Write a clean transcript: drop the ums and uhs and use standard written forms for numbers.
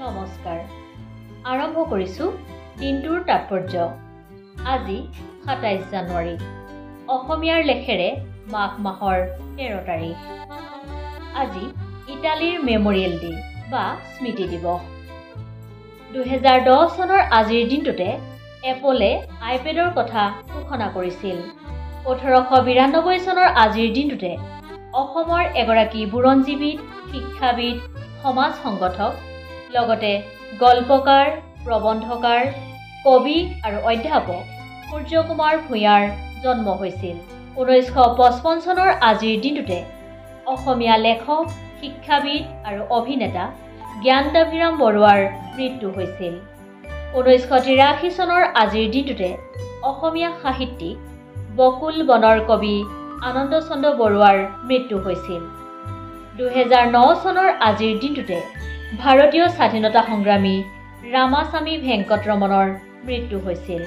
নমস্কাৰ আৰম্ভ কৰিছো দিনটোৰ তাৎপৰ্য আজি ২৭ জানুৱাৰী অসমীয়াৰ লেখেৰে মাঘ মাহৰ ১৩ তাৰিখ আজি ইটালীৰ মেমৰিয়েল ডে বা স্মৃতি দিৱস ২০১০ চনৰ আজিৰ দিনটোতে এপলে আইপেডৰ কথা ঘোষণা কৰিছিল ১৮৯২ চনৰ আজিৰ দিনটোতে অসমৰ এগৰাকী বুৰঞ্জীবিদ শিক্ষাবিদ সমাজ সংগঠক লগতে গল্পকাৰ প্ৰবন্ধকাৰ কবি আৰু অধ্যাপক সূৰ্য কুমাৰ ভূঞাৰ জন্ম হৈছিল ১৯৫৫ চনৰ আজিৰ দিনটোতে অসমীয়া লেখক শিক্ষাবিদ আৰু অভিনেতা জ্ঞানদাভিৰাম বৰুৱাৰ মৃত্যু হৈছিল ১৯৮৩ চনৰ আজিৰ দিনটোতে অসমীয়া সাহিত্যিক বকুল বনৰ কবি আনন্দ চন্দ্ৰ বৰুৱাৰ মৃত্যু হৈছিল ২০০৯ চনৰ আজিৰ দিনটোতে ভাৰতীয় স্বাধীনতা সংগ্ৰামী ৰামাস্বামী ভেংকট ৰমনৰ মৃত্যু হৈছিল।